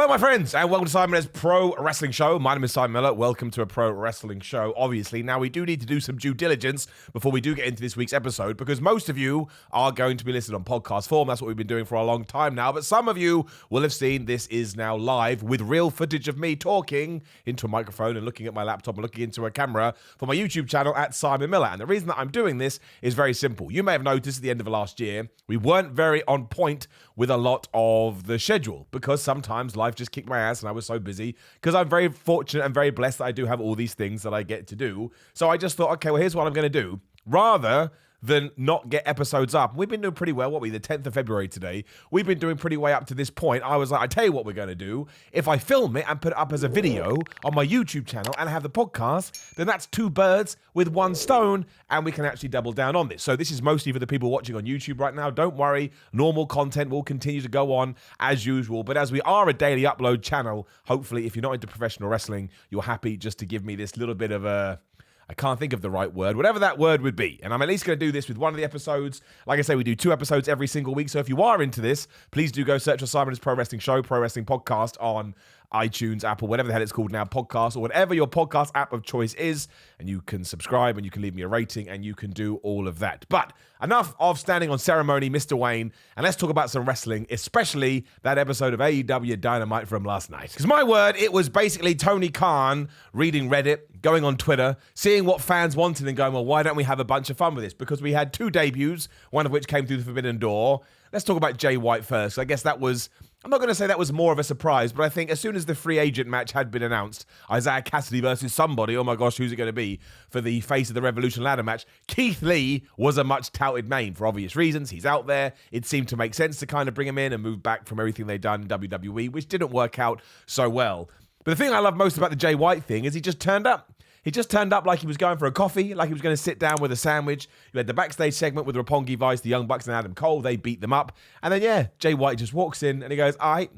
Hello, my friends, and welcome to Simon Miller's Pro Wrestling Show. My name is Simon Miller. Welcome to a Pro Wrestling Show, obviously. Now, we do need to do some due diligence before we do get into this week's episode, because most of you are going to be listed on podcast form. That's what we've been doing for a long time now. But some of you will have seen this is now live with real footage of me talking into a microphone and looking at my laptop and looking into a camera for my YouTube channel at Simon Miller. And the reason that I'm doing this is very simple. You may have noticed at the end of last year, we weren't very on point with a lot of the schedule, because sometimes life just kicked my ass and I was so busy, because I'm very fortunate and very blessed that I do have all these things that I get to do. So I just thought, okay, well, here's what I'm going to do. Rather than not get episodes up, we've been doing pretty well. The 10th of February today. We've been doing pretty way up to this point. I was like, I tell you what we're going to do. If I film it and put it up as a video on my YouTube channel and have the podcast, then that's two birds with one stone, and we can actually double down on this. So this is mostly for the people watching on YouTube right now. Don't worry, normal content will continue to go on as usual. But as we are a daily upload channel, hopefully if you're not into professional wrestling, you're happy just to give me this little bit of a... I can't think of the right word, whatever that word would be. And I'm at least going to do this with one of the episodes. Like I say, we do 2 episodes every single week. So if you are into this, please do go search for Simon's Pro Wrestling Show, Pro Wrestling Podcast on iTunes, Apple, whatever the hell it's called now, podcast, or whatever your podcast app of choice is. And you can subscribe and you can leave me a rating and you can do all of that. But enough of standing on ceremony, Mr. Wayne, and let's talk about some wrestling, especially that episode of AEW Dynamite from last night. Because my word, it was basically Tony Khan reading Reddit, going on Twitter, seeing what fans wanted and going, well, why don't we have a bunch of fun with this? Because we had 2 debuts, one of which came through the Forbidden Door. Let's talk about Jay White first. I guess that was, I'm not going to say that was more of a surprise, but I think as soon as the free agent match had been announced, Isaiah Cassidy versus somebody, oh my gosh, who's it going to be, for the Face of the Revolution ladder match, Keith Lee was a much touted name for obvious reasons. He's out there. It seemed to make sense to kind of bring him in and move back from everything they'd done in WWE, which didn't work out so well. But the thing I love most about the Jay White thing is he just turned up. He just turned up like he was going for a coffee, like he was going to sit down with a sandwich. You had the backstage segment with Roppongi Vice, the Young Bucks, and Adam Cole. They beat them up. And then, Jay White just walks in and he goes, all right,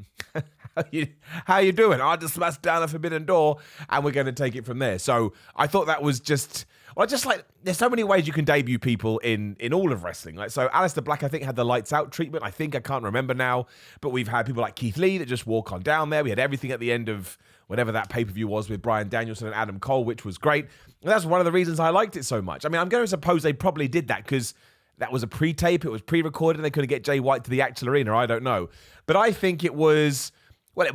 how you doing? I just smashed down a Forbidden Door and we're going to take it from there. So I thought that was just like, there's so many ways you can debut people in all of wrestling. Like, so Aleister Black, I think, had the lights out treatment. I can't remember now. But we've had people like Keith Lee that just walk on down there. We had everything at the end of whatever that pay-per-view was with Bryan Danielson and Adam Cole, which was great. And that's one of the reasons I liked it so much. I mean, I'm going to suppose they probably did that because that was a pre-tape, it was pre-recorded, and they couldn't get Jay White to the actual arena. I don't know. But I think it was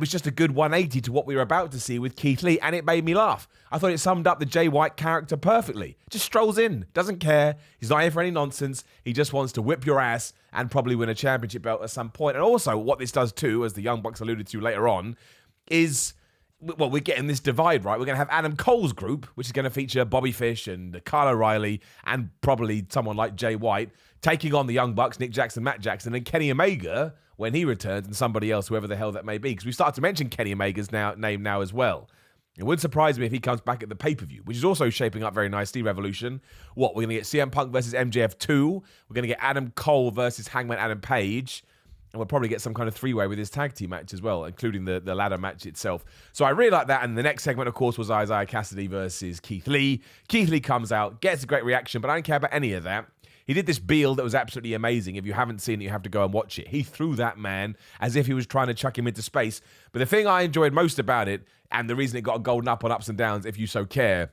just a good 180 to what we were about to see with Keith Lee, and it made me laugh. I thought it summed up the Jay White character perfectly. Just strolls in, doesn't care. He's not here for any nonsense. He just wants to whip your ass and probably win a championship belt at some point. And also, what this does too, as the Young Bucks alluded to later on, is... well, we're getting this divide, right? We're going to have Adam Cole's group, which is going to feature Bobby Fish and Kyle O'Reilly and probably someone like Jay White, taking on the Young Bucks, Nick Jackson, Matt Jackson, and Kenny Omega when he returns, and somebody else, whoever the hell that may be. Because we start to mention Kenny Omega's name now as well. It wouldn't surprise me if he comes back at the pay-per-view, which is also shaping up very nicely, Revolution. We're going to get CM Punk versus MJF 2. We're going to get Adam Cole versus Hangman Adam Page. And we'll probably get some kind of 3-way with his tag team match as well, including the ladder match itself. So I really like that. And the next segment, of course, was Isaiah Cassidy versus Keith Lee. Keith Lee comes out, gets a great reaction, but I don't care about any of that. He did this Beal that was absolutely amazing. If you haven't seen it, you have to go and watch it. He threw that man as if he was trying to chuck him into space. But the thing I enjoyed most about it, and the reason it got a golden up on Ups and Downs, if you so care,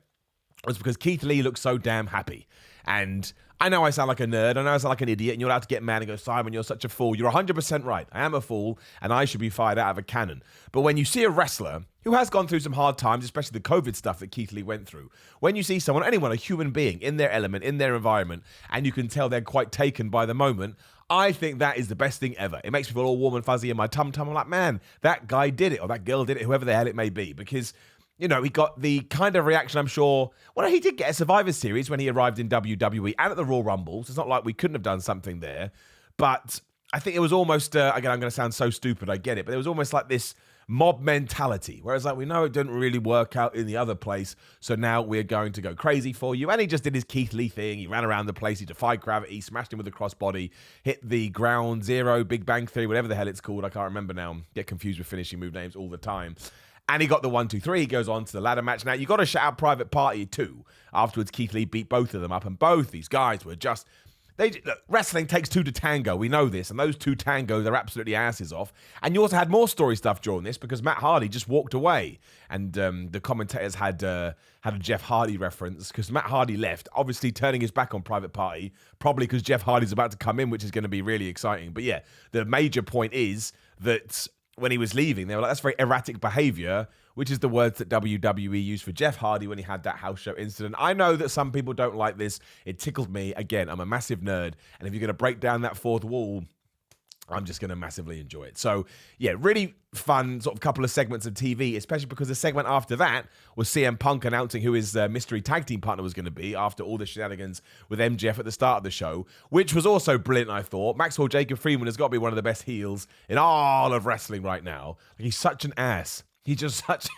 was because Keith Lee looked so damn happy. And I know I sound like a nerd, I know I sound like an idiot, and you're allowed to get mad and go, Simon, you're such a fool. You're 100% right. I am a fool, and I should be fired out of a cannon. But when you see a wrestler who has gone through some hard times, especially the COVID stuff that Keith Lee went through, when you see someone, anyone, a human being, in their element, in their environment, and you can tell they're quite taken by the moment, I think that is the best thing ever. It makes me feel all warm and fuzzy in my tum-tum. I'm like, man, that guy did it, or that girl did it, whoever the hell it may be, because... he got the kind of reaction, I'm sure... well, he did get a Survivor Series when he arrived in WWE and at the Royal Rumble, so it's not like we couldn't have done something there. But I think it was almost... again, I'm going to sound so stupid, I get it, but it was almost like this mob mentality, whereas like we know it didn't really work out in the other place, so now we're going to go crazy for you. And he just did his Keith Lee thing. He ran around the place, he defied gravity, he smashed him with a crossbody, hit the Ground Zero, Big Bang Theory, whatever the hell it's called, I can't remember now, get confused with finishing move names all the time. And he got the 1, 2, 3. He goes on to the ladder match. Now, you got to shout out Private Party too. Afterwards, Keith Lee beat both of them up. And both these guys were just... Look, wrestling takes two to tango. We know this, and those two tangos are absolutely asses off. And you also had more story stuff during this because Matt Hardy just walked away, and the commentators had a Jeff Hardy reference because Matt Hardy left, obviously turning his back on Private Party, probably because Jeff Hardy's about to come in, which is going to be really exciting. But yeah, the major point is that when he was leaving, they were like, that's very erratic behavior, which is the words that WWE used for Jeff Hardy when he had that house show incident. I know that some people don't like this. It tickled me. Again, I'm a massive nerd. And if you're going to break down that fourth wall, I'm just going to massively enjoy it. So, yeah, really fun sort of couple of segments of TV, especially because the segment after that was CM Punk announcing who his mystery tag team partner was going to be after all the shenanigans with MJF at the start of the show, which was also brilliant, I thought. Maxwell Jacob Friedman has got to be one of the best heels in all of wrestling right now. He's such an ass. He's just such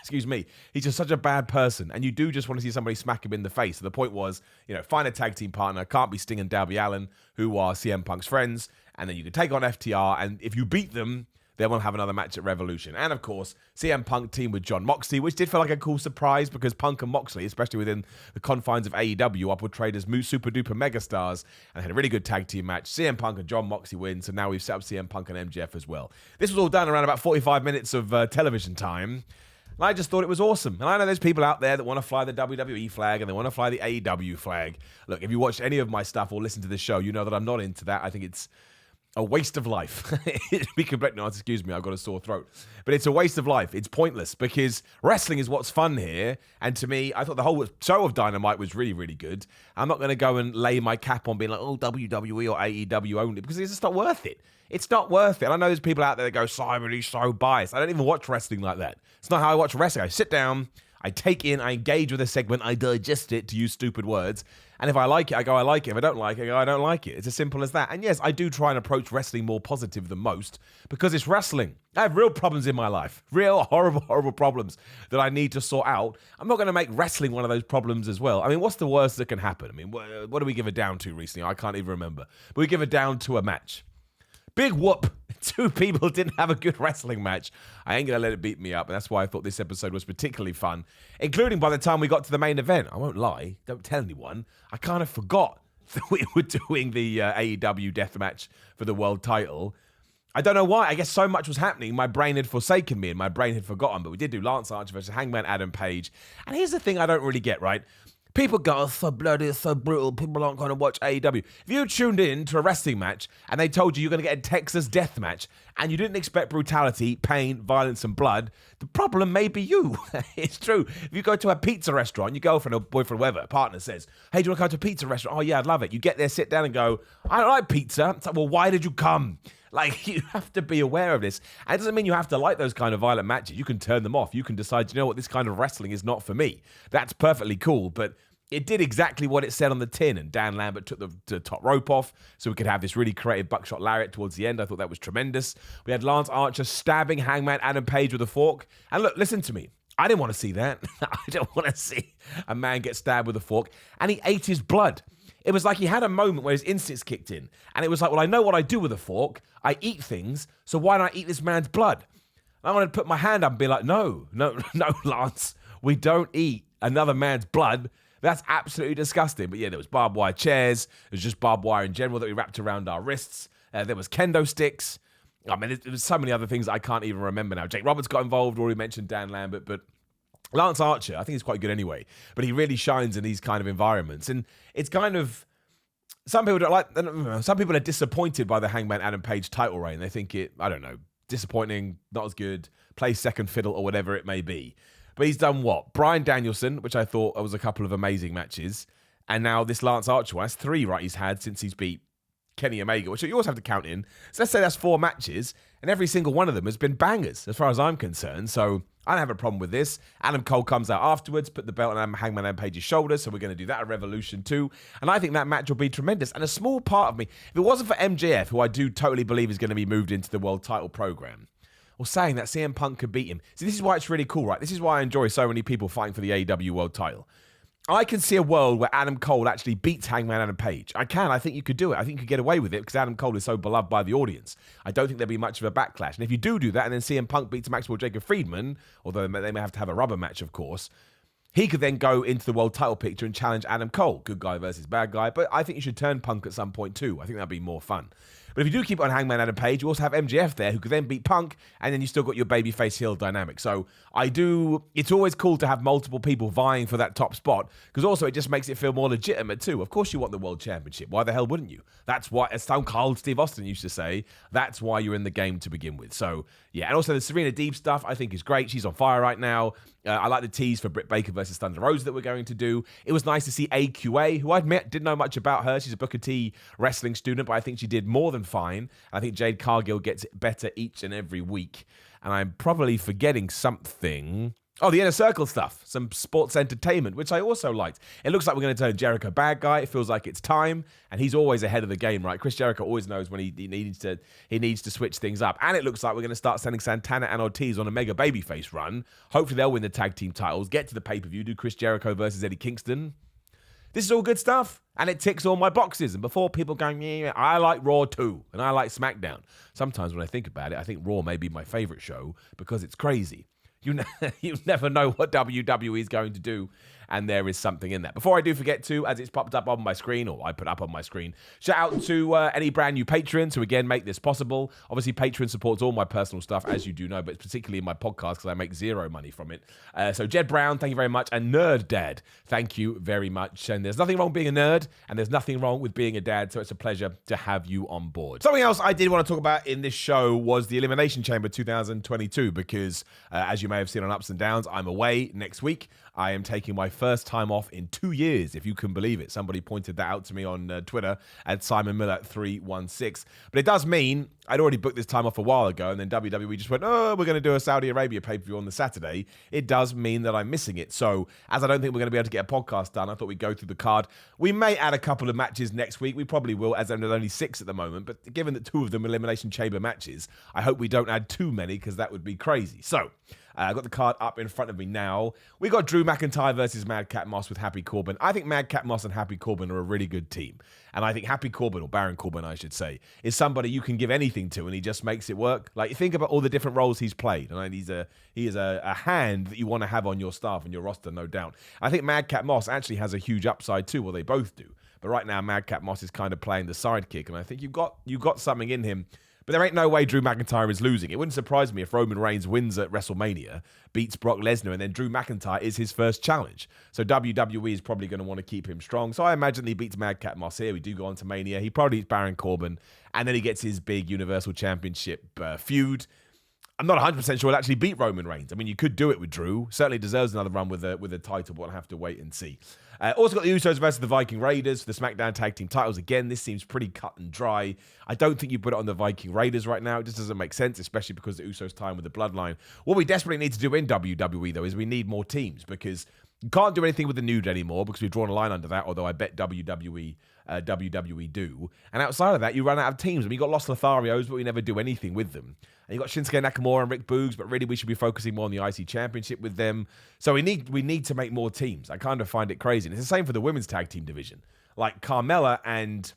a bad person. And you do just want to see somebody smack him in the face. So the point was, find a tag team partner. Can't be Sting and Darby Allin, who are CM Punk's friends. And then you can take on FTR. And if you beat them, then we'll have another match at Revolution. And of course, CM Punk teamed with John Moxley, which did feel like a cool surprise because Punk and Moxley, especially within the confines of AEW, are portrayed as super duper megastars and had a really good tag team match. CM Punk and John Moxley win, so now we've set up CM Punk and MJF as well. This was all done around about 45 minutes of television time. And I just thought it was awesome. And I know there's people out there that want to fly the WWE flag and they want to fly the AEW flag. Look, if you watch any of my stuff or listen to this show, you know that I'm not into that. I think it's a waste of life. To be completely honest, excuse me, I've got a sore throat. But it's a waste of life. It's pointless because wrestling is what's fun here. And to me, I thought the whole show of Dynamite was really, really good. I'm not going to go and lay my cap on being like, WWE or AEW only, because it's just not worth it. It's not worth it. And I know there's people out there that go, Simon, he's so biased. I don't even watch wrestling like that. It's not how I watch wrestling. I sit down, I take in, I engage with a segment, I digest it, to use stupid words. And if I like it, I go, I like it. If I don't like it, I go, I don't like it. It's as simple as that. And yes, I do try and approach wrestling more positive than most because it's wrestling. I have real problems in my life. Real horrible, horrible problems that I need to sort out. I'm not going to make wrestling one of those problems as well. I mean, what's the worst that can happen? I mean, what do we give it down to recently? I can't even remember. But we give it down to a match. Big whoop. Two people didn't have a good wrestling match. I ain't going to let it beat me up. And that's why I thought this episode was particularly fun, including by the time we got to the main event. I won't lie. Don't tell anyone. I kind of forgot that we were doing the AEW death match for the world title. I don't know why. I guess so much was happening. My brain had forsaken me and my brain had forgotten. But we did do Lance Archer versus Hangman Adam Page. And here's the thing I don't really get, right? People go, oh, so bloody, it's so brutal. People aren't going to watch AEW. If you tuned in to a wrestling match and they told you you're going to get a Texas death match and you didn't expect brutality, pain, violence, and blood, the problem may be you. It's true. If you go to a pizza restaurant, your girlfriend or boyfriend, whatever, partner says, hey, do you want to go to a pizza restaurant? Oh, yeah, I'd love it. You get there, sit down and go, I don't like pizza. It's like, well, why did you come? Like, you have to be aware of this. And it doesn't mean you have to like those kind of violent matches. You can turn them off. You can decide, you know what, this kind of wrestling is not for me. That's perfectly cool. But it did exactly what it said on the tin. And Dan Lambert took the top rope off so we could have this really creative buckshot lariat towards the end. I thought that was tremendous. We had Lance Archer stabbing Hangman Adam Page with a fork. And look, listen to me. I didn't want to see that. I don't want to see a man get stabbed with a fork. And he ate his blood. It was like he had a moment where his instincts kicked in. And it was like, well, I know what I do with a fork. I eat things. So why don't I eat this man's blood? And I wanted to put my hand up and be like, no, Lance. We don't eat another man's blood. That's absolutely disgusting. But yeah, there was barbed wire chairs. There was just barbed wire in general that we wrapped around our wrists. There was kendo sticks. I mean, there was so many other things I can't even remember now. Jake Roberts got involved. Already mentioned Dan Lambert. But Lance Archer, I think he's quite good anyway, but he really shines in these kind of environments. And it's kind of, some people don't like, some people are disappointed by the Hangman Adam Page title reign. They think it, I don't know, disappointing, not as good, plays second fiddle or whatever it may be. But he's done what? Bryan Danielson, which I thought was a couple of amazing matches. And now this Lance Archer one, that's 3, right, he's had since he's beat Kenny Omega, which you also have to count in. So let's say that's 4 matches, and every single one of them has been bangers, as far as I'm concerned. So I don't have a problem with this. Adam Cole comes out afterwards, put the belt on Hangman Adam Page's shoulders, so we're going to do that at Revolution 2. And I think that match will be tremendous. And a small part of me, if it wasn't for MJF, who I do totally believe is going to be moved into the world title program, or saying that CM Punk could beat him. See, this is why it's really cool, right? This is why I enjoy so many people fighting for the AEW world title. I can see a world where Adam Cole actually beats Hangman Adam Page. I can. I think you could do it. I think you could get away with it because Adam Cole is so beloved by the audience. I don't think there'll be much of a backlash. And if you do that and then CM Punk beats Maxwell Jacob Friedman, although they may have to have a rubber match, of course, he could then go into the world title picture and challenge Adam Cole, good guy versus bad guy. But I think you should turn Punk at some point too. I think that'd be more fun. But if you do keep it on Hangman Adam Page, you also have MJF there who could then beat Punk, and then you still got your babyface heel dynamic. So it's always cool to have multiple people vying for that top spot, because also it just makes it feel more legitimate too. Of course you want the World Championship. Why the hell wouldn't you? That's why, as Stone Cold Steve Austin used to say, that's why you're in the game to begin with. So yeah, and also the Serena Deeb stuff I think is great. She's on fire right now. I like the tease for Britt Baker versus Thunder Rosa that we're going to do. It was nice to see AQA, who I admit didn't know much about her. She's a Booker T wrestling student, but I think she did more than fine. I think Jade Cargill gets better each and every week. And I'm probably forgetting something. Oh, the Inner Circle stuff. Some sports entertainment, which I also liked. It looks like we're going to turn Jericho bad guy. It feels like it's time. And he's always ahead of the game, right? Chris Jericho always knows when he needs to switch things up. And it looks like we're going to start sending Santana and Ortiz on a mega babyface run. Hopefully they'll win the tag team titles, get to the pay-per-view, do Chris Jericho versus Eddie Kingston. This is all good stuff, and it ticks all my boxes. And before people going, yeah, I like Raw too, and I like SmackDown. Sometimes when I think about it, I think Raw may be my favorite show because it's crazy. You never know what WWE is going to do, and there is something in that. Before I do forget to, as it's popped up on my screen, or I put up on my screen, shout out to any brand new patrons who, again, make this possible. Obviously, Patreon supports all my personal stuff, as you do know, but particularly in my podcast, because I make zero money from it. So Jed Brown, thank you very much, and Nerd Dad, thank you very much. And there's nothing wrong with being a nerd, and there's nothing wrong with being a dad, so it's a pleasure to have you on board. Something else I did want to talk about in this show was the Elimination Chamber 2022, because, as you may have seen on Ups and Downs, I'm away next week. I am taking my first time off in 2 years, if you can believe it. Somebody pointed that out to me on Twitter at Simon Miller 316. But it does mean I'd already booked this time off a while ago, and then WWE just went, oh, we're going to do a Saudi Arabia pay-per-view on the Saturday. It does mean that I'm missing it. So, as I don't think we're going to be able to get a podcast done, I thought we'd go through the card. We may add a couple of matches next week. We probably will, as there's only 6 at the moment. But given that 2 of them are Elimination Chamber matches, I hope we don't add too many, because that would be crazy. So, I've got the card up in front of me now. We got Drew McIntyre versus Madcap Moss with Happy Corbin. I think Madcap Moss and Happy Corbin are a really good team. And I think Happy Corbin, or Baron Corbin, I should say, is somebody you can give anything to, and he just makes it work. Like, you think about all the different roles he's played, and he is a hand that you want to have on your staff and your roster, no doubt. I think Madcap Moss actually has a huge upside too, well, they both do. But right now, Madcap Moss is kind of playing the sidekick, and I think you've got something in him. But there ain't no way Drew McIntyre is losing. It wouldn't surprise me if Roman Reigns wins at WrestleMania, beats Brock Lesnar, and then Drew McIntyre is his first challenge. So WWE is probably going to want to keep him strong. So I imagine he beats Madcap Moss here. We do go on to Mania. He probably beats Baron Corbin, and then he gets his big Universal Championship feud. I'm not 100% sure he'll actually beat Roman Reigns. I mean, you could do it with Drew. Certainly deserves another run with a title, but we'll have to wait and see. Also got the Usos versus the Viking Raiders for the SmackDown Tag Team titles. Again, this seems pretty cut and dry. I don't think you put it on the Viking Raiders right now. It just doesn't make sense, especially because the Usos time with the Bloodline. What we desperately need to do in WWE, though, is we need more teams, because you can't do anything with the Nude anymore because we've drawn a line under that, although I bet WWE do. And outside of that, you run out of teams. I mean, you got Los Lotharios, but we never do anything with them. And you got Shinsuke Nakamura and Rick Boogs, but really we should be focusing more on the IC Championship with them. So we need to make more teams. I kind of find it crazy. And it's the same for the women's tag team division. Like Carmella and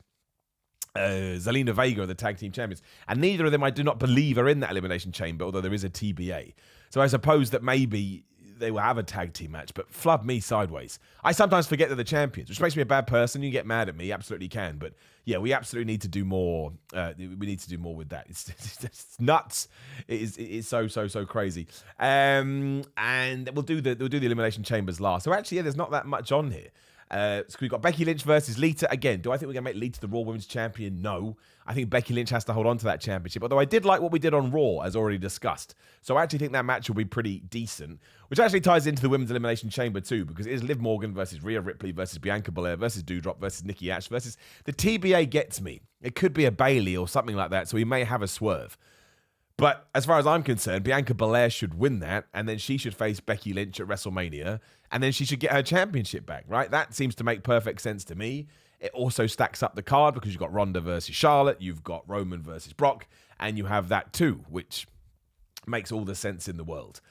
Zelina Vega are the tag team champions. And neither of them, I do not believe, are in that Elimination Chamber, although there is a TBA. So I suppose that maybe they will have a tag team match, but flub me sideways. I sometimes forget they're the champions, which makes me a bad person. You get mad at me, absolutely can. But yeah, we absolutely need to do more. We need to do more with that. It's nuts. It is so crazy. And we'll do the Elimination Chambers last. So actually, yeah, there's not that much on here. So we've got Becky Lynch versus Lita. Again, do I think we're going to make Lita the Raw Women's Champion? No. I think Becky Lynch has to hold on to that championship. Although I did like what we did on Raw, as already discussed. So I actually think that match will be pretty decent, which actually ties into the Women's Elimination Chamber too, because it is Liv Morgan versus Rhea Ripley versus Bianca Belair versus Doudrop versus Nikki Ash versus the TBA gets me. It could be a Bayley or something like that, so we may have a swerve. But as far as I'm concerned, Bianca Belair should win that, and then she should face Becky Lynch at WrestleMania, and then she should get her championship back, right? That seems to make perfect sense to me. It also stacks up the card because you've got Ronda versus Charlotte, you've got Roman versus Brock, and you have that too, which makes all the sense in the world.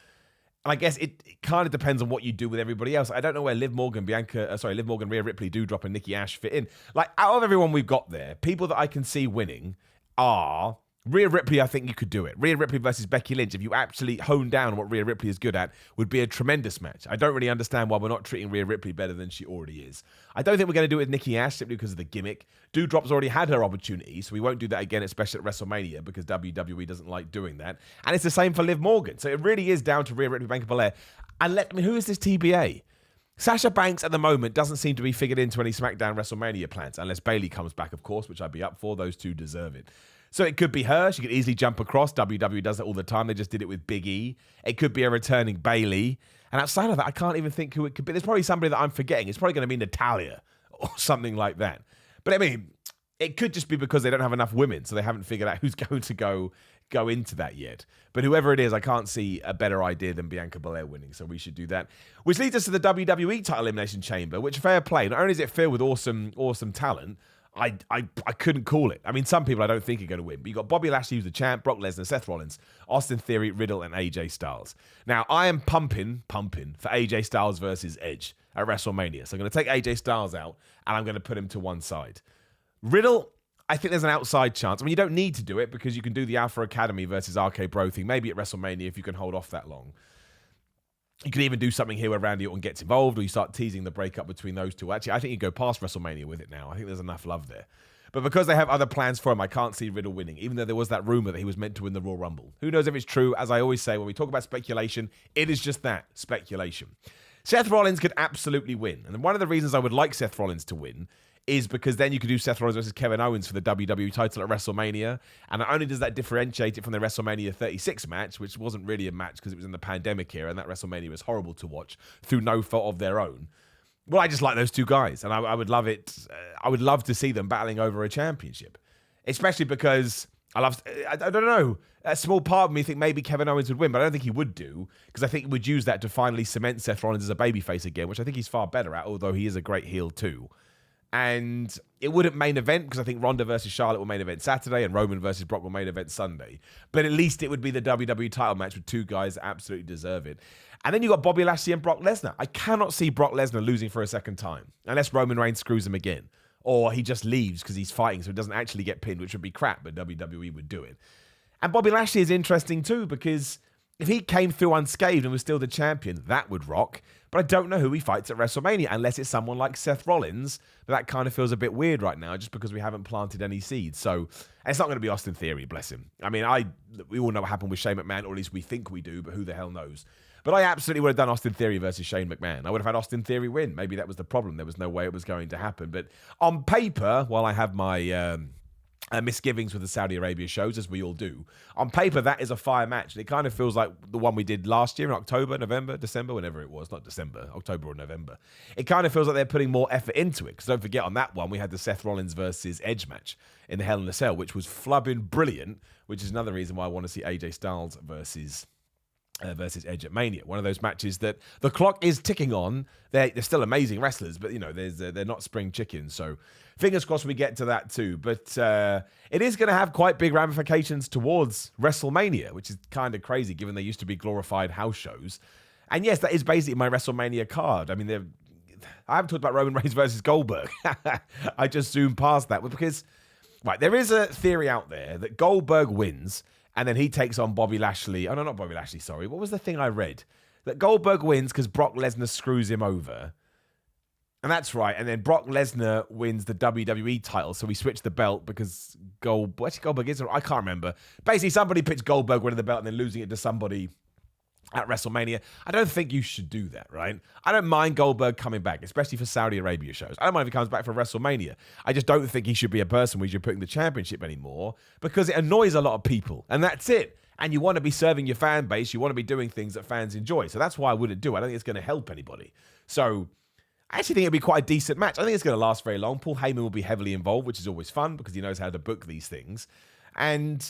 And I guess it kind of depends on what you do with everybody else. I don't know where Liv Morgan, Rhea Ripley, Doudrop, and Nikki Ash fit in. Like, out of everyone we've got there, people that I can see winning are Rhea Ripley, I think you could do it. Rhea Ripley versus Becky Lynch, if you actually hone down on what Rhea Ripley is good at, would be a tremendous match. I don't really understand why we're not treating Rhea Ripley better than she already is. I don't think we're going to do it with Nikki Ash simply because of the gimmick. Doudrop's already had her opportunity, so we won't do that again, especially at WrestleMania, because WWE doesn't like doing that. And it's the same for Liv Morgan. So it really is down to Rhea Ripley, Bianca Belair. And who is this TBA? Sasha Banks at the moment doesn't seem to be figured into any SmackDown WrestleMania plans, unless Bayley comes back, of course, which I'd be up for. Those two deserve it. So it could be her. She could easily jump across. WWE does it all the time. They just did it with Big E. It could be a returning Bayley. And outside of that, I can't even think who it could be. There's probably somebody that I'm forgetting. It's probably going to be Natalya or something like that. But I mean, it could just be because they don't have enough women, so they haven't figured out who's going to go into that yet. But whoever it is, I can't see a better idea than Bianca Belair winning, so we should do that. Which leads us to the WWE title Elimination Chamber, which, fair play, not only is it filled with awesome talent, I couldn't call it. I mean, some people I don't think are going to win, but you got Bobby Lashley, who's the champ, Brock Lesnar, Seth Rollins, Austin Theory, Riddle, and AJ Styles. Now, I am pumping for AJ Styles versus Edge at WrestleMania. So I'm going to take AJ Styles out, and I'm going to put him to one side. Riddle, I think there's an outside chance. I mean, you don't need to do it because you can do the Alpha Academy versus RK Bro thing, maybe at WrestleMania if you can hold off that long. You can even do something here where Randy Orton gets involved, or you start teasing the breakup between those two. Actually, I think you go past WrestleMania with it now. I think there's enough love there. But because they have other plans for him, I can't see Riddle winning, even though there was that rumor that he was meant to win the Royal Rumble. Who knows if it's true? As I always say, when we talk about speculation, it is just that, speculation. Seth Rollins could absolutely win. And one of the reasons I would like Seth Rollins to win is because then you could do Seth Rollins versus Kevin Owens for the WWE title at WrestleMania. And not only does that differentiate it from the WrestleMania 36 match, which wasn't really a match because it was in the pandemic era, and that WrestleMania was horrible to watch through no fault of their own. Well, I just like those two guys, and I would love it. I would love to see them battling over a championship, especially because I don't know. A small part of me think maybe Kevin Owens would win, but I don't think he would do, because I think he would use that to finally cement Seth Rollins as a babyface again, which I think he's far better at, although he is a great heel too. And it wouldn't main event because I think Ronda versus Charlotte will main event Saturday and Roman versus Brock will main event Sunday. But at least it would be the WWE title match with two guys that absolutely deserve it. And then you got Bobby Lashley and Brock Lesnar. I cannot see Brock Lesnar losing for a second time unless Roman Reigns screws him again. Or he just leaves because he's fighting so he doesn't actually get pinned, which would be crap, but WWE would do it. And Bobby Lashley is interesting too because if he came through unscathed and was still the champion, that would rock. But I don't know who he fights at WrestleMania unless it's someone like Seth Rollins. But that kind of feels a bit weird right now just because we haven't planted any seeds. So and it's not going to be Austin Theory, bless him. I mean, we all know what happened with Shane McMahon, or at least we think we do, but who the hell knows? But I absolutely would have done Austin Theory versus Shane McMahon. I would have had Austin Theory win. Maybe that was the problem. There was no way it was going to happen. But on paper, while I have my misgivings with the Saudi Arabia shows, as we all do, on paper, that is a fire match. And it kind of feels like the one we did last year in October, November, December, whenever it was. Not December, October or November. It kind of feels like they're putting more effort into it. Because don't forget, on that one, we had the Seth Rollins versus Edge match in the Hell in a Cell, which was flubbing brilliant, which is another reason why I want to see AJ Styles versus Edge at Mania. One of those matches that the clock is ticking on. They're still amazing wrestlers, but, you know, they're not spring chickens. So fingers crossed we get to that too. But it is going to have quite big ramifications towards WrestleMania, which is kind of crazy given they used to be glorified house shows. And yes, that is basically my WrestleMania card. I mean, I haven't talked about Roman Reigns versus Goldberg. I just zoomed past that because, right, there is a theory out there that Goldberg wins and then he takes on Bobby Lashley. Oh, no, not Bobby Lashley, sorry. What was the thing I read? That Goldberg wins because Brock Lesnar screws him over. And that's right. And then Brock Lesnar wins the WWE title. So we switch the belt because Goldberg is, I can't remember. Basically, somebody pitched Goldberg winning the belt and then losing it to somebody at WrestleMania. I don't think you should do that, right? I don't mind Goldberg coming back, especially for Saudi Arabia shows. I don't mind if he comes back for WrestleMania. I just don't think he should be a person we should put in the championship anymore because it annoys a lot of people. And that's it. And you want to be serving your fan base. You want to be doing things that fans enjoy. So that's why I wouldn't do it. I don't think it's going to help anybody. So I actually think it'll be quite a decent match. I think it's going to last very long. Paul Heyman will be heavily involved, which is always fun because he knows how to book these things. And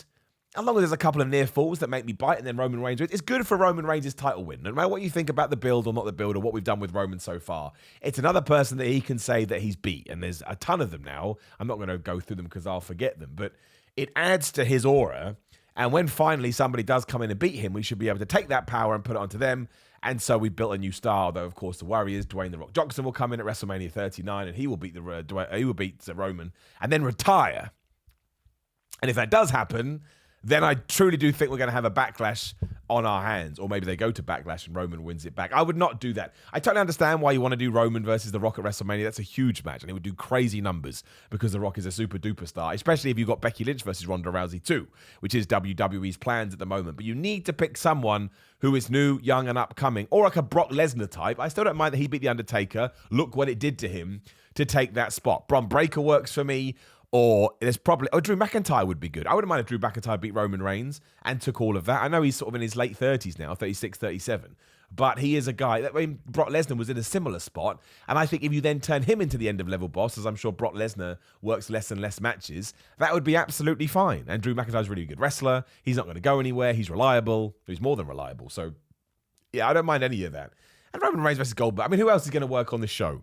as long as there's a couple of near falls that make me bite and then Roman Reigns wins, it's good for Roman Reigns' title win. No matter what you think about the build or not the build or what we've done with Roman so far, it's another person that he can say that he's beat. And there's a ton of them now. I'm not going to go through them because I'll forget them. But it adds to his aura. And when finally somebody does come in and beat him, we should be able to take that power and put it onto them. And so we built a new star, though, of course, the worry is Dwayne "The Rock" Johnson will come in at WrestleMania 39 and he will beat Roman and then retire. And if that does happen, then I truly do think we're going to have a Backlash on our hands. Or maybe they go to Backlash and Roman wins it back. I would not do that. I totally understand why you want to do Roman versus The Rock at WrestleMania. That's a huge match, and it would do crazy numbers because The Rock is a super duper star, especially if you've got Becky Lynch versus Ronda Rousey too, which is WWE's plans at the moment. But you need to pick someone who is new, young, and upcoming, or like a Brock Lesnar type. I still don't mind that he beat The Undertaker. Look what it did to him to take that spot. Bron Breakker works for me. Or there's probably... Drew McIntyre would be good. I wouldn't mind if Drew McIntyre beat Roman Reigns and took all of that. I know he's sort of in his late 30s now, 36, 37. But he is a guy... That way Brock Lesnar was in a similar spot. And I think if you then turn him into the end-of-level boss, as I'm sure Brock Lesnar works less and less matches, that would be absolutely fine. And Drew McIntyre's a really good wrestler. He's not going to go anywhere. He's reliable. He's more than reliable. So, yeah, I don't mind any of that. And Roman Reigns versus Goldberg. I mean, who else is going to work on this show?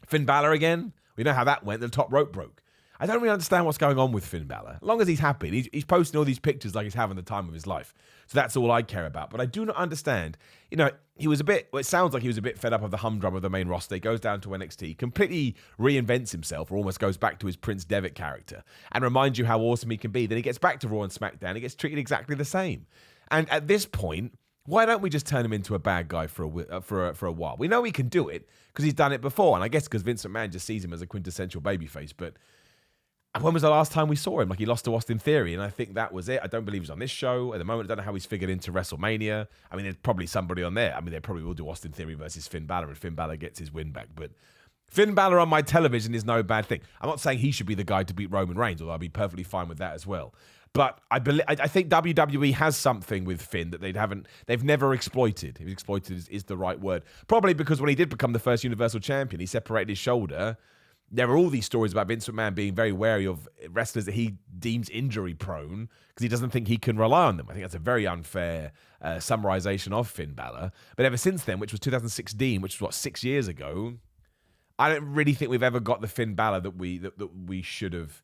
Finn Balor again? We know how that went. The top rope broke. I don't really understand what's going on with Finn Balor. As long as he's happy, he's posting all these pictures like he's having the time of his life. So that's all I care about. But I do not understand. You know, it sounds like he was a bit fed up of the humdrum of the main roster. He goes down to NXT, completely reinvents himself, or almost goes back to his Prince Devitt character, and reminds you how awesome he can be. Then he gets back to Raw and SmackDown. He gets treated exactly the same. And at this point, why don't we just turn him into a bad guy for a while? We know he can do it because he's done it before. And I guess because Vince McMahon just sees him as a quintessential babyface. But when was the last time we saw him? Like, he lost to Austin Theory, and I think that was it. I don't believe he's on this show. At the moment, I don't know how he's figured into WrestleMania. I mean, there's probably somebody on there. I mean, they probably will do Austin Theory versus Finn Balor, and Finn Balor gets his win back. But Finn Balor on my television is no bad thing. I'm not saying he should be the guy to beat Roman Reigns, although I'd be perfectly fine with that as well. But I think WWE has something with Finn that they've never exploited. If exploited is the right word. Probably because when he did become the first Universal Champion, he separated his shoulder. There are all these stories about Vince McMahon being very wary of wrestlers that he deems injury prone because he doesn't think he can rely on them. I think that's a very unfair summarization of Finn Balor. But ever since then, which was 2016, which was 6 years ago, I don't really think we've ever got the Finn Balor that we should have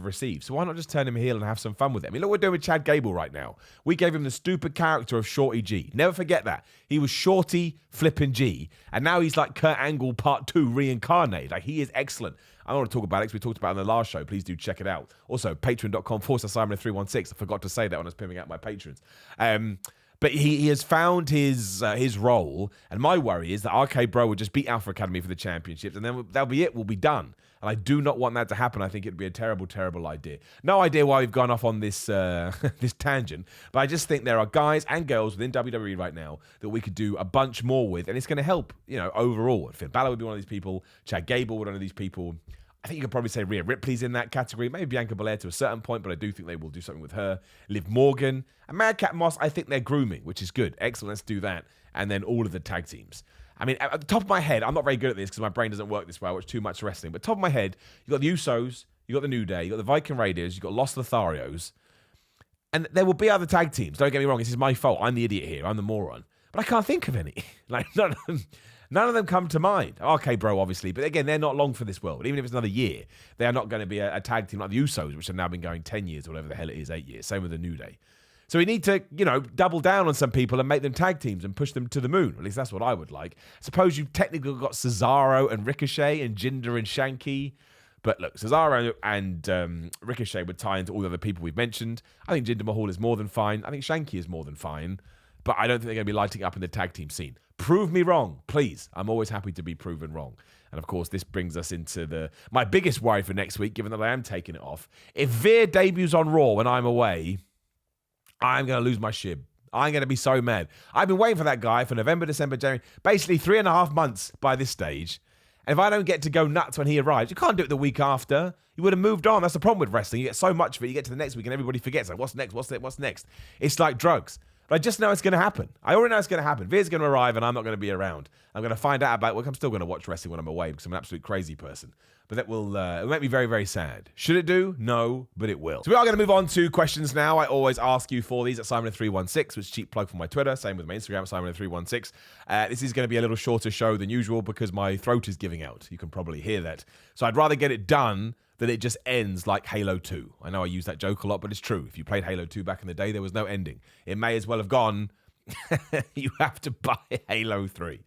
received. So why not just turn him heel and have some fun with it? I mean, look what we're doing with Chad Gable right now. We gave him the stupid character of Shorty G. Never forget that. He was Shorty flipping G. And now he's like Kurt Angle Part 2 reincarnated. Like, he is excellent. I don't want to talk about it because we talked about it in the last show. Please do check it out. Also, patreon.com/Simon316. I forgot to say that when I was pimping out my patrons. But he has found his role, and my worry is that RK Bro would just beat Alpha Academy for the championships, and then that'll be it. We'll be done. And I do not want that to happen. I think it'd be a terrible, terrible idea. No idea why we've gone off on this this tangent, but I just think there are guys and girls within WWE right now that we could do a bunch more with, and it's going to help, overall. Finn Balor would be one of these people. Chad Gable would be one of these people. I think you could probably say Rhea Ripley's in that category. Maybe Bianca Belair to a certain point, but I do think they will do something with her. Liv Morgan and Madcap Moss, I think they're grooming, which is good. Excellent, let's do that. And then all of the tag teams. I mean, at the top of my head, I'm not very good at this because my brain doesn't work this way. I watch too much wrestling. But top of my head, you got the Usos, you got the New Day, you got the Viking Raiders, you got Los Lotharios. And there will be other tag teams. Don't get me wrong, this is my fault. I'm the idiot here. I'm the moron. But I can't think of any. Like, none of them come to mind. RK Bro, obviously. But again, they're not long for this world. Even if it's another year, they are not going to be a tag team like the Usos, which have now been going 10 years or whatever the hell it is, 8 years. Same with the New Day. So we need to, double down on some people and make them tag teams and push them to the moon. At least that's what I would like. Suppose you've technically got Cesaro and Ricochet and Jinder and Shanky. But look, Cesaro and Ricochet would tie into all the other people we've mentioned. I think Jinder Mahal is more than fine. I think Shanky is more than fine. But I don't think they're going to be lighting up in the tag team scene. Prove me wrong, please. I'm always happy to be proven wrong. And of course, this brings us into my biggest worry for next week, given that I am taking it off. If Veer debuts on Raw when I'm away, I'm going to lose my shib. I'm going to be so mad. I've been waiting for that guy for November, December, January, basically 3.5 months by this stage. And if I don't get to go nuts when he arrives, you can't do it the week after. You would have moved on. That's the problem with wrestling. You get so much of it, you get to the next week and everybody forgets. Like, what's next? What's next? It's like drugs. But I just know it's going to happen. I already know it's going to happen. Veer's going to arrive and I'm not going to be around. I'm going to find out about it. I'm still going to watch wrestling when I'm away because I'm an absolute crazy person. But that will it'll make me very, very sad. Should it do? No, but it will. So we are going to move on to questions now. I always ask you for these at Simon316, which is a cheap plug for my Twitter. Same with my Instagram at Simon316. This is going to be a little shorter show than usual because my throat is giving out. You can probably hear that. So I'd rather get it done than it just ends like Halo 2. I know I use that joke a lot, but it's true. If you played Halo 2 back in the day, there was no ending. It may as well have gone, you have to buy Halo 3.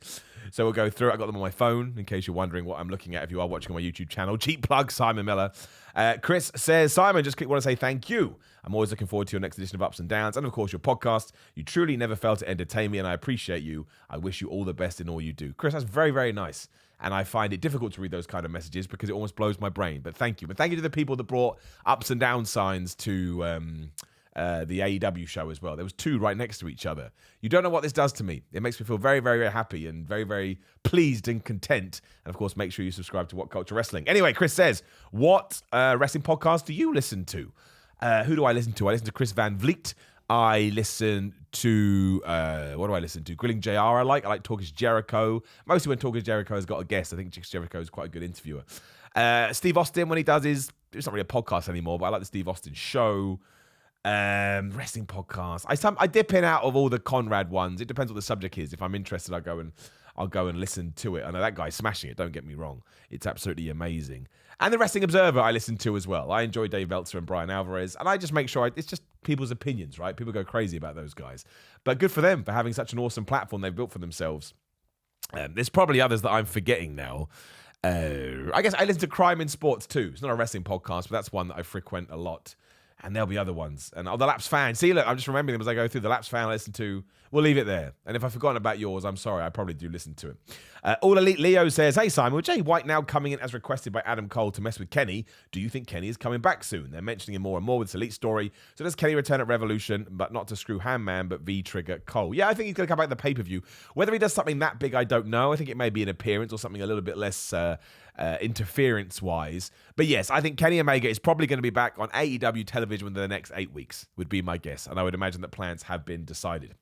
So we'll go through it. I got them on my phone in case you're wondering what I'm looking at if you are watching on my YouTube channel. Cheap plug, Simon Miller. Chris says, Simon, just want to say thank you. I'm always looking forward to your next edition of Ups and Downs and, of course, your podcast. You truly never fail to entertain me, and I appreciate you. I wish you all the best in all you do. Chris, that's very, very nice. And I find it difficult to read those kind of messages because it almost blows my brain. But thank you. But thank you to the people that brought ups and down signs to the AEW show as well. There was 2 right next to each other. You don't know what this does to me. It makes me feel very, very, very happy and very, very pleased and content. And, of course, make sure you subscribe to What Culture Wrestling. Anyway, Chris says, what wrestling podcast do you listen to? Who do I listen to? I listen to Chris Van Vliet. I listen to, what do I listen to? Grilling JR I like Talkish Jericho. Mostly when Talkish Jericho has got a guest. I think Jericho is quite a good interviewer. Steve Austin, when he does it's not really a podcast anymore, but I like the Steve Austin show. Wrestling podcast. I dip in out of all the Conrad ones. It depends what the subject is. If I'm interested, I'll go and listen to it. I know that guy's smashing it, don't get me wrong. It's absolutely amazing. And the Wrestling Observer I listen to as well. I enjoy Dave Meltzer and Brian Alvarez, and I just make sure it's just people's opinions, right? People go crazy about those guys. But good for them for having such an awesome platform they've built for themselves. There's probably others that I'm forgetting now. I guess I listen to Crime in Sports too. It's not a wrestling podcast, but that's one that I frequent a lot. And there'll be other ones. And the Laps Fan. See, look, I'm just remembering them as I go through. The Laps Fan I listen to. We'll leave it there. And if I've forgotten about yours, I'm sorry. I probably do listen to it. All Elite Leo says, hey, Simon, with Jay White now coming in as requested by Adam Cole to mess with Kenny, do you think Kenny is coming back soon? They're mentioning him more and more with this Elite story. So does Kenny return at Revolution, but not to screw Handman, but V-trigger Cole? Yeah, I think he's going to come back at the pay-per-view. Whether he does something that big, I don't know. I think it may be an appearance or something a little bit less interference-wise. But yes, I think Kenny Omega is probably going to be back on AEW television within the next 8 weeks, would be my guess. And I would imagine that plans have been decided.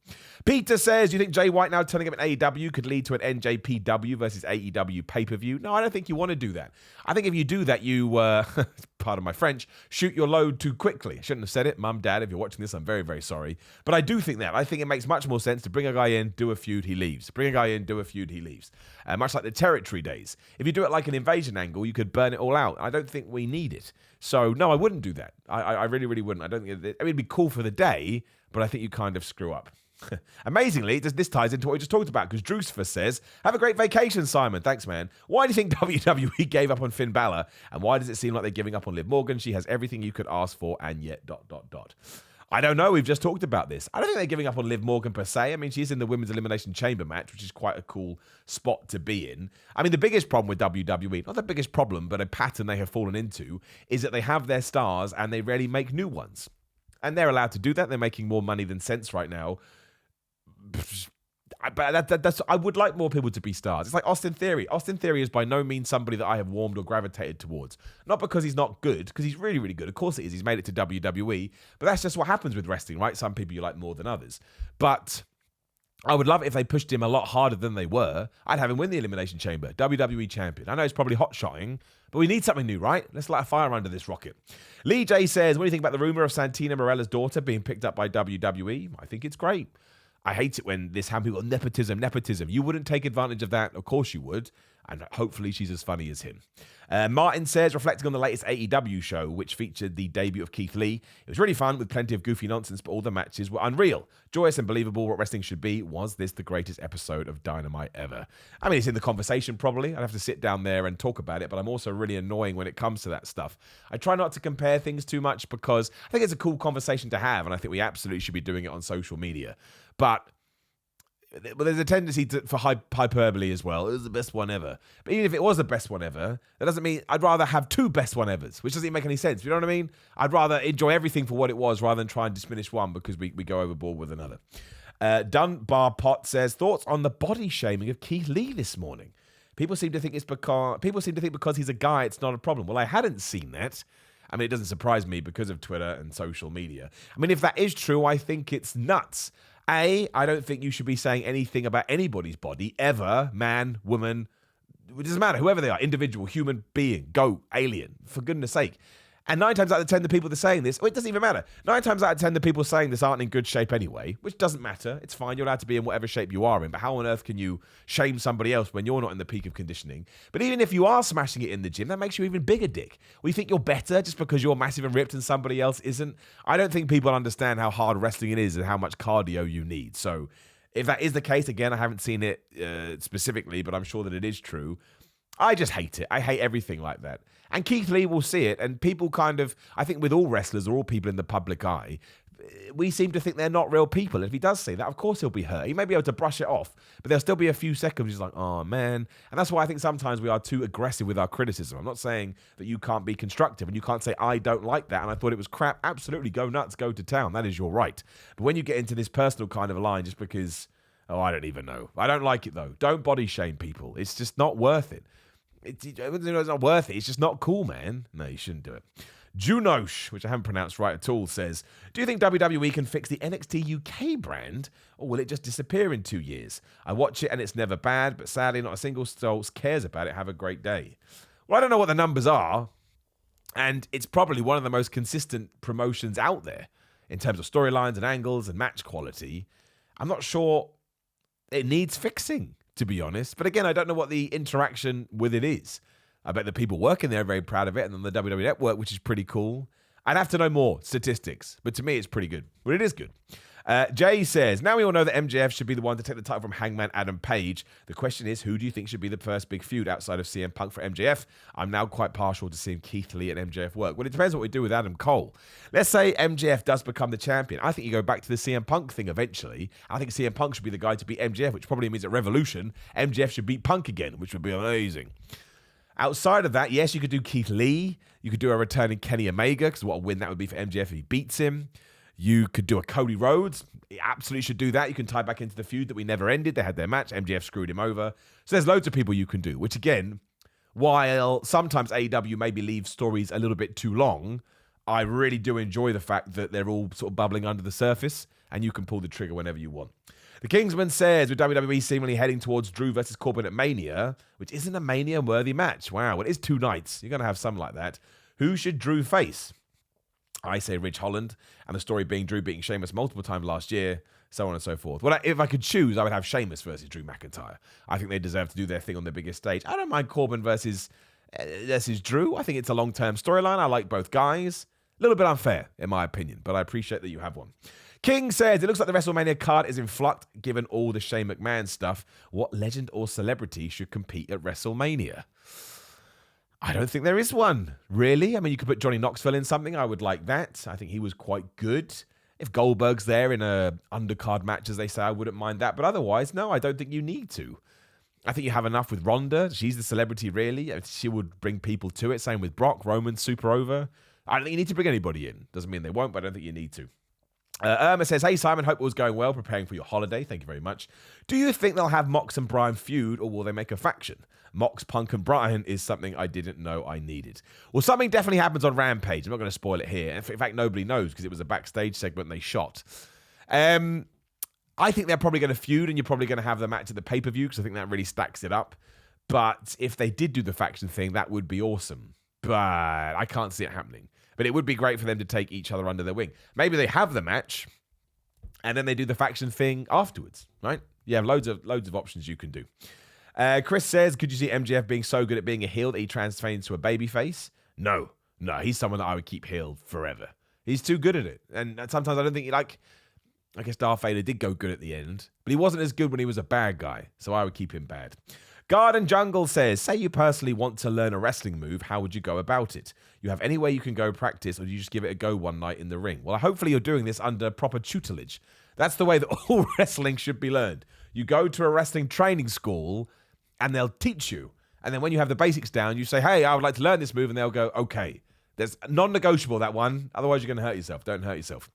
Peter says, do you think Jay White now turning up at AEW could lead to an NJPW versus AEW pay-per-view? No, I don't think you want to do that. I think if you do that, you, pardon my French, shoot your load too quickly. I shouldn't have said it. Mum, Dad, if you're watching this, I'm very, very sorry. But I do think that. I think it makes much more sense to bring a guy in, do a feud, he leaves. Bring a guy in, do a feud, he leaves. Much like the territory days. If you do it like an invasion angle, you could burn it all out. I don't think we need it. So, no, I wouldn't do that. I really, really wouldn't. I don't think it'd be cool for the day, but I think you kind of screw up. Amazingly, this ties into what we just talked about, because Drucifer says, have a great vacation, Simon. Thanks, man. Why do you think WWE gave up on Finn Balor? And why does it seem like they're giving up on Liv Morgan? She has everything you could ask for, and yet ... I don't know. We've just talked about this. I don't think they're giving up on Liv Morgan per se. I mean, she's in the Women's Elimination Chamber match, which is quite a cool spot to be in. I mean, the biggest problem with WWE, not the biggest problem, but a pattern they have fallen into, is that they have their stars and they rarely make new ones. And they're allowed to do that. They're making more money than sense right now. But that's I would like more people to be stars. It's like Austin Theory. Austin Theory is by no means somebody that I have warmed or gravitated towards. Not because he's not good, because he's really, really good. Of course it is. He's made it to WWE. But that's just what happens with wrestling, right? Some people you like more than others. But I would love it if they pushed him a lot harder than they were. I'd have him win the Elimination Chamber, WWE champion. I know it's probably hot-shotting, but we need something new, right? Let's light a fire under this rocket. Lee J says, what do you think about the rumor of Santina Morella's daughter being picked up by WWE? I think it's great. I hate it when this happens. People go, nepotism. You wouldn't take advantage of that. Of course you would. And hopefully she's as funny as him. Martin says, reflecting on the latest AEW show, which featured the debut of Keith Lee, it was really fun with plenty of goofy nonsense, but all the matches were unreal. Joyous and believable, what wrestling should be. Was this the greatest episode of Dynamite ever? I mean, it's in the conversation probably. I'd have to sit down there and talk about it, but I'm also really annoying when it comes to that stuff. I try not to compare things too much because I think it's a cool conversation to have, and I think we absolutely should be doing it on social media. But there's a tendency for hyperbole as well. It was the best one ever. But even if it was the best one ever, that doesn't mean I'd rather have 2 best one evers, which doesn't make any sense. You know what I mean? I'd rather enjoy everything for what it was rather than try and diminish one because we go overboard with another. Dunbar Pot says, thoughts on the body shaming of Keith Lee this morning? People seem to think because he's a guy, it's not a problem. Well, I hadn't seen that. I mean, it doesn't surprise me because of Twitter and social media. I mean, if that is true, I think it's nuts. I don't think you should be saying anything about anybody's body, ever, man, woman, it doesn't matter, whoever they are, individual, human being, goat, alien, for goodness sake. And 9 times out of 10, the people that are saying this, it doesn't even matter. 9 times out of 10, the people saying this aren't in good shape anyway, which doesn't matter. It's fine. You're allowed to be in whatever shape you are in. But how on earth can you shame somebody else when you're not in the peak of conditioning? But even if you are smashing it in the gym, that makes you even bigger dick. We think you're better just because you're massive and ripped and somebody else isn't. I don't think people understand how hard wrestling it is and how much cardio you need. So If that is the case, again, I haven't seen it specifically, but I'm sure that it is true. I just hate it. I hate everything like that. And Keith Lee will see it, and people kind of, I think with all wrestlers or all people in the public eye, we seem to think they're not real people. If he does see that, of course he'll be hurt. He may be able to brush it off, but there'll still be a few seconds he's like, oh man. And that's why I think sometimes we are too aggressive with our criticism. I'm not saying that you can't be constructive and you can't say, I don't like that and I thought it was crap. Absolutely, go nuts, go to town. That is your right. But when you get into this personal kind of line just because, oh, I don't even know. I don't like it though. Don't body shame people. It's just not worth it. It's not worth it. It's just not cool, man. No, you shouldn't do it. Junosh, which I haven't pronounced right at all, says, do you think WWE can fix the NXT UK brand, or will it just disappear in 2 years? I watch it and it's never bad, but sadly not a single soul cares about it. Have a great day. Well, I don't know what the numbers are, and it's probably one of the most consistent promotions out there in terms of storylines and angles and match quality. I'm not sure it needs fixing, to be honest. But again, I don't know what the interaction with it is. I bet the people working there are very proud of it, and on the WWE Network, which is pretty cool. I'd have to know more statistics, but to me, it's pretty good. But it is good. Jay says, now we all know that MJF should be the one to take the title from Hangman Adam Page. The question is, who do you think should be the first big feud outside of CM Punk for MJF? I'm now quite partial to seeing Keith Lee and MJF work. Well, it depends what we do with Adam Cole. Let's say MJF does become the champion. I think you go back to the CM Punk thing eventually. I think CM Punk should be the guy to beat MJF, which probably means at Revolution, MJF should beat Punk again, which would be amazing. Outside of that, yes, you could do Keith Lee. You could do a returning Kenny Omega, because what a win that would be for MJF if he beats him. You could do a Cody Rhodes. You absolutely should do that. You can tie back into the feud that we never ended. They had their match. MJF screwed him over. So there's loads of people you can do, which again, while sometimes AEW maybe leaves stories a little bit too long, I really do enjoy the fact that they're all sort of bubbling under the surface and you can pull the trigger whenever you want. The Kingsman says, with WWE seemingly heading towards Drew versus Corbin at Mania, which isn't a Mania-worthy match. Wow, it is 2 nights. You're going to have something like that. Who should Drew face? I say Ridge Holland, and the story being Drew beating Sheamus multiple times last year, so on and so forth. Well, if I could choose, I would have Sheamus versus Drew McIntyre. I think they deserve to do their thing on the biggest stage. I don't mind Corbin versus Drew. I think it's a long-term storyline. I like both guys. A little bit unfair, in my opinion, but I appreciate that you have one. King says, it looks like the WrestleMania card is in flux given all the Shane McMahon stuff. What legend or celebrity should compete at WrestleMania? I don't think there is one, really. I mean, you could put Johnny Knoxville in something. I would like that. I think he was quite good. If Goldberg's there in a undercard match, as they say, I wouldn't mind that. But otherwise, no, I don't think you need to. I think you have enough with Ronda. She's the celebrity, really. She would bring people to it. Same with Brock. Roman's super over. I don't think you need to bring anybody in. Doesn't mean they won't, but I don't think you need to. Irma says, hey Simon, hope it was going well, preparing for your holiday. Thank you very much. Do you think they'll have Mox and Bryan feud, or will they make a faction? Mox, Punk, and Bryan is something I didn't know I needed. Well, something definitely happens on Rampage. I'm not going to spoil it here. In fact, nobody knows because it was a backstage segment they shot. I think they're probably going to feud, and you're probably going to have the match at the pay-per-view because I think that really stacks it up. But if they did do the faction thing, that would be awesome. But I can't see it happening. But it would be great for them to take each other under their wing. Maybe they have the match, and then they do the faction thing afterwards, right? You have loads of options you can do. Chris says, could you see MJF being so good at being a heel that he transfers to a babyface? No, he's someone that I would keep heel forever. He's too good at it. And sometimes I don't think I guess Darth Vader did go good at the end, but he wasn't as good when he was a bad guy, so I would keep him bad. Garden Jungle says, say you personally want to learn a wrestling move, how would you go about it? You have anywhere you can go practice, or do you just give it a go one night in the ring? Well, hopefully you're doing this under proper tutelage. That's the way that all wrestling should be learned. You go to a wrestling training school, and they'll teach you. And then when you have the basics down, you say, hey, I would like to learn this move, and they'll go, okay. There's non-negotiable, that one. Otherwise, you're going to hurt yourself. Don't hurt yourself.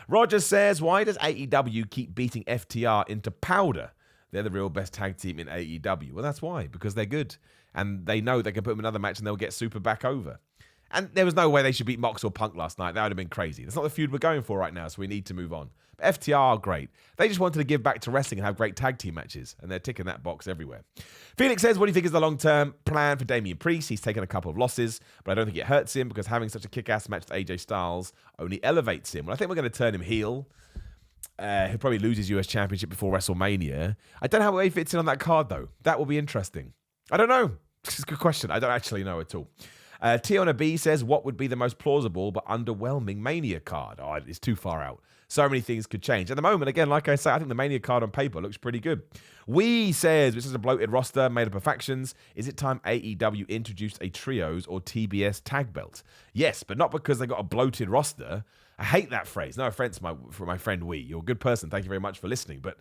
Roger says, why does AEW keep beating FTR into powder? They're the real best tag team in AEW. Well, that's why, because they're good. And they know they can put them in another match and they'll get super back over. And there was no way they should beat Mox or Punk last night. That would have been crazy. That's not the feud we're going for right now, so we need to move on. But FTR are great. They just wanted to give back to wrestling and have great tag team matches, and they're ticking that box everywhere. Felix says, what do you think is the long-term plan for Damian Priest? He's taken a couple of losses, but I don't think it hurts him because having such a kick-ass match with AJ Styles only elevates him. Well, I think we're going to turn him heel. He'll probably lose his US Championship before WrestleMania. I don't know how he fits in on that card, though. That will be interesting. I don't know. It's a good question. I don't actually know at all. Tiona B says, what would be the most plausible but underwhelming Mania card? Oh, it's too far out. So many things could change. At the moment, again, like I say, I think the Mania card on paper looks pretty good. We says, this is a bloated roster made up of factions. Is it time AEW introduced a trios or TBS tag belt? Yes, but not because they got a bloated roster. I hate that phrase. No offense for my friend We. You're a good person. Thank you very much for listening. But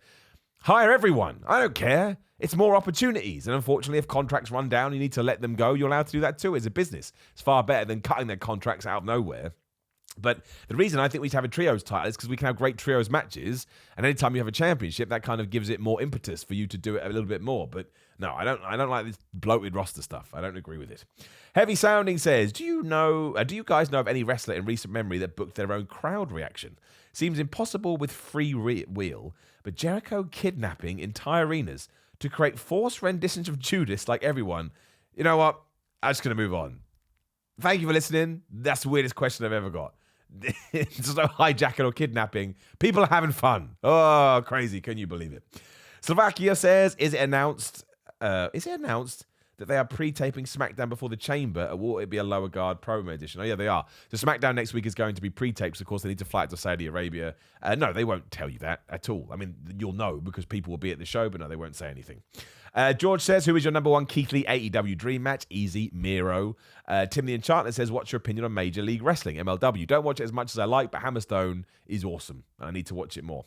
hire everyone. I don't care. It's more opportunities. And unfortunately, if contracts run down, you need to let them go. You're allowed to do that too. It's a business. It's far better than cutting their contracts out of nowhere. But the reason I think we should have a trios title is because we can have great trios matches, and anytime you have a championship, that kind of gives it more impetus for you to do it a little bit more. But no, I don't like this bloated roster stuff. I don't agree with it. Heavy Sounding says, do you guys know of any wrestler in recent memory that booked their own crowd reaction? Seems impossible with free wheel, but Jericho kidnapping entire arenas to create forced renditions of Judas like everyone. You know what? I'm just going to move on. Thank you for listening. That's the weirdest question I've ever got. There's no hijacking or kidnapping. People are having fun. Oh, crazy. Can you believe it? Slovakia says, is it announced that they are pre-taping SmackDown before the Chamber, or will it be a lower guard promo edition? Oh, yeah, they are. So SmackDown next week is going to be pre-taped. So of course, they need to fly it to Saudi Arabia. No, they won't tell you that at all. I mean, you'll know because people will be at the show, but no, they won't say anything. George says, who is your number one Keith Lee AEW dream match? Easy, Miro. Tim the Enchanter says, what's your opinion on Major League Wrestling? MLW. Don't watch it as much as I like, but Hammerstone is awesome. I need to watch it more.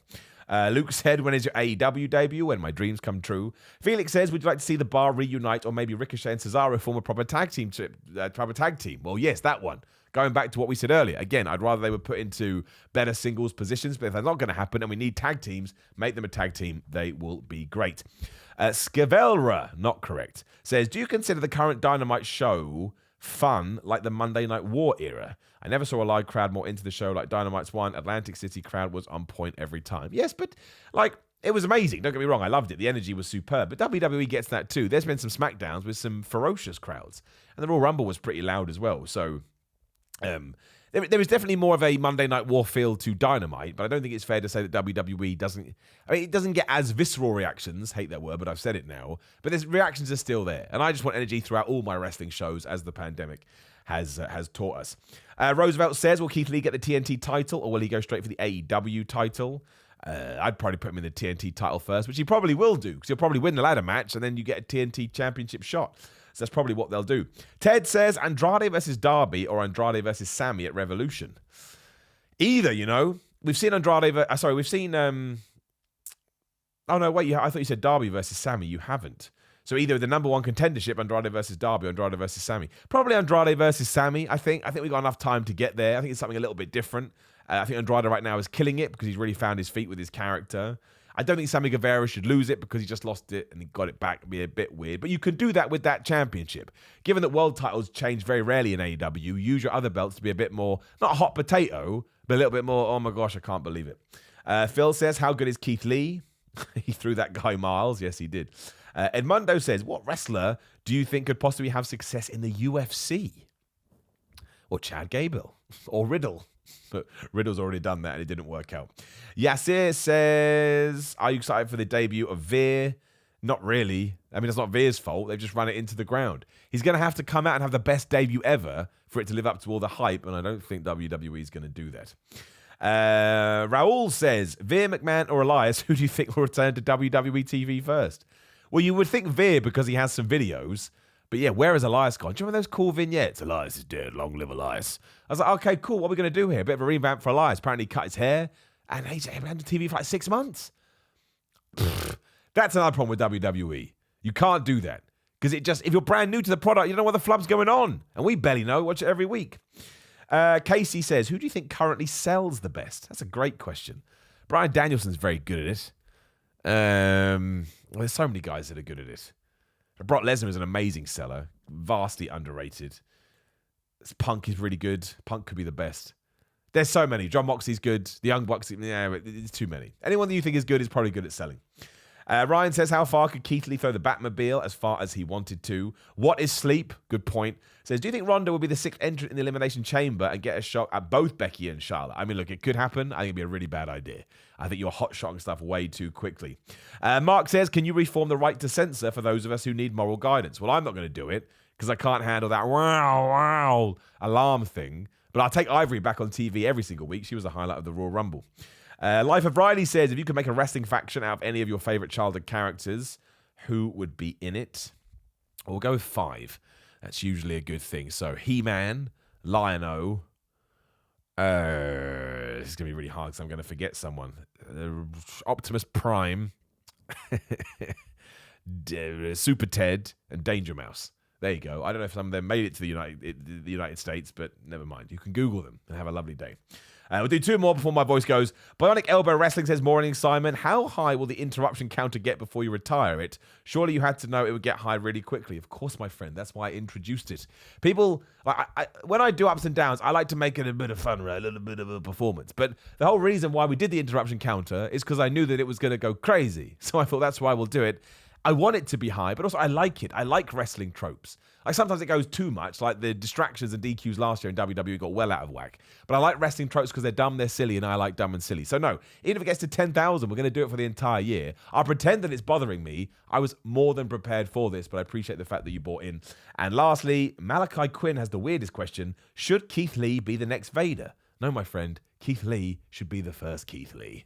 Luke said, when is your AEW debut? When my dreams come true. Felix says, would you like to see the Bar reunite or maybe Ricochet and Cesaro form a proper tag team? Well, yes, that one. Going back to what we said earlier, again, I'd rather they were put into better singles positions, but if that's not going to happen and we need tag teams, make them a tag team. They will be great. Scavelra, not correct, says, do you consider the current Dynamite show fun like the Monday Night War era? I never saw a live crowd more into the show like Dynamite's one. Atlantic City crowd was on point every time. Yes, but it was amazing. Don't get me wrong. I loved it. The energy was superb. But WWE gets that too. There's been some SmackDowns with some ferocious crowds. And the Royal Rumble was pretty loud as well. So there was definitely more of a Monday Night War feel to Dynamite, but I don't think it's fair to say that WWE doesn't... I mean, it doesn't get as visceral reactions. Hate that word, but I've said it now. But the reactions are still there. And I just want energy throughout all my wrestling shows as the pandemic has taught us. Roosevelt says, will Keith Lee get the TNT title or will he go straight for the AEW title? I'd probably put him in the TNT title first, which he probably will do because he'll probably win the ladder match and then you get a TNT championship shot. So that's probably what they'll do. Ted says Andrade versus Darby or Andrade versus Sammy at Revolution. Either, you know. We've seen Andrade... we've seen... Oh, no, wait. I thought you said Darby versus Sammy. You haven't. So either the number one contendership, Andrade versus Darby, or Andrade versus Sammy. Probably Andrade versus Sammy, I think. I think we've got enough time to get there. I think it's something a little bit different. I think Andrade right now is killing it because he's really found his feet with his character. I don't think Sammy Guevara should lose it because he just lost it and he got it back. It'd be a bit weird. But you can do that with that championship. Given that world titles change very rarely in AEW, use your other belts to be a bit more, not a hot potato, but a little bit more, oh my gosh, I can't believe it. Phil says, how good is Keith Lee? He threw that guy miles. Yes, he did. Edmundo says, what wrestler do you think could possibly have success in the UFC? Or Chad Gable. Or Riddle. But Riddle's already done that and it didn't work out. Yasir says, are you excited for the debut of Veer? Not really. I mean, it's not Veer's fault. They've just run it into the ground. He's going to have to come out and have the best debut ever for it to live up to all the hype, and I don't think WWE is going to do that. Raul says, Veer, McMahon, or Elias, who do you think will return to WWE TV first? Well, you would think Veer because he has some videos. But yeah, where has Elias gone? Do you remember those cool vignettes? Elias is dead, long live Elias. I was like, okay, cool, what are we going to do here? A bit of a revamp for Elias. Apparently he cut his hair, and he's been on TV for like 6 months. That's another problem with WWE. You can't do that. Because if you're brand new to the product, you don't know what the flub's going on. And we barely know. Watch it every week. Casey says, who do you think currently sells the best? That's a great question. Bryan Danielson's very good at it. There's so many guys that are good at it. Brock Lesnar is an amazing seller, vastly underrated. Punk is really good. Punk could be the best. There's so many. John Moxley's good. The Young Bucks, yeah, but it's too many. Anyone that you think is good is probably good at selling. Ryan says, how far could Keith Lee throw the Batmobile? As far as he wanted to. What is sleep? Good point. Says, do you think Ronda will be the 6th entrant in the Elimination Chamber and get a shot at both Becky and Charlotte? I mean, look, it could happen. I think it'd be a really bad idea. I think you're hot-shotting stuff way too quickly. Mark says, can you reform the right to censor for those of us who need moral guidance? Well, I'm not going to do it because I can't handle that wow alarm thing. But I'll take Ivory back on TV every single week. She was a highlight of the Royal Rumble. Life of Riley says, if you could make a wrestling faction out of any of your favorite childhood characters, who would be in it? We'll go with 5. That's usually a good thing. So He-Man, Lion-O. This is going to be really hard because I'm going to forget someone. Optimus Prime, Super Ted, and Danger Mouse. There you go. I don't know if some of them made it to the United States, but never mind. You can Google them and have a lovely day. We'll do 2 more before my voice goes. Bionic Elbow Wrestling says, morning, Simon. How high will the interruption counter get before you retire it? Surely you had to know it would get high really quickly. Of course, my friend. That's why I introduced it. People, when I do ups and downs, I like to make it a bit of fun, right? A little bit of a performance. But the whole reason why we did the interruption counter is because I knew that it was going to go crazy. So I thought that's why we'll do it. I want it to be high, but also I like it. I like wrestling tropes. Like sometimes it goes too much, like the distractions and DQs last year in WWE got well out of whack. But I like wrestling tropes because they're dumb, they're silly, and I like dumb and silly. So no, even if it gets to 10,000, we're going to do it for the entire year. I'll pretend that it's bothering me. I was more than prepared for this, but I appreciate the fact that you bought in. And lastly, Malachi Quinn has the weirdest question. Should Keith Lee be the next Vader? No, my friend, Keith Lee should be the first Keith Lee.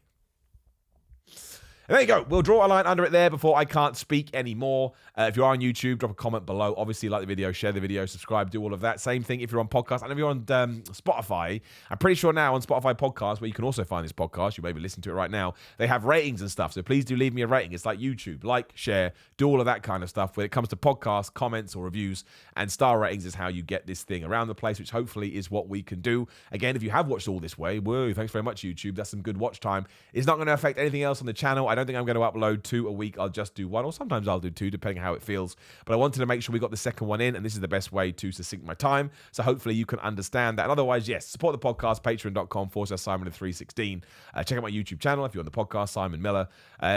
And there you go. We'll draw a line under it there before I can't speak anymore. If you are on YouTube, drop a comment below. Obviously, like the video, share the video, subscribe, do all of that. Same thing if you're on podcast. And if you're on Spotify, I'm pretty sure now on Spotify podcast, where you can also find this podcast, you may be listening to it right now, they have ratings and stuff. So please do leave me a rating. It's like YouTube. Like, share, do all of that kind of stuff. When it comes to podcasts, comments, or reviews, and star ratings is how you get this thing around the place, which hopefully is what we can do. Again, if you have watched all this way, whoa, thanks very much, YouTube. That's some good watch time. It's not going to affect anything else on the channel. I don't think I'm going to upload 2 a week. I'll just do 1, or sometimes I'll do 2, depending on how it feels. But I wanted to make sure we got the second one in, and this is the best way to succinct my time. So hopefully you can understand that. And otherwise, yes, support the podcast, patreon.com/Simon316. Check out my YouTube channel if you're on the podcast, Simon Miller.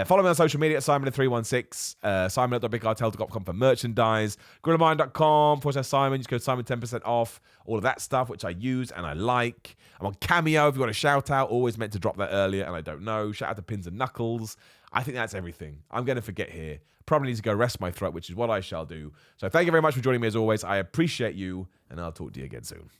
Follow me on social media at Simon316. Simon.bigcartel.com for merchandise. GorillaMind.com/Simon. Just go Simon 10% off. All of that stuff, which I use and I like. I'm on Cameo if you want a shout out. Always meant to drop that earlier, and I don't know. Shout out to Pins and Knuckles. I think that's everything. I'm going to forget here. Probably need to go rest my throat, which is what I shall do. So thank you very much for joining me as always. I appreciate you, and I'll talk to you again soon.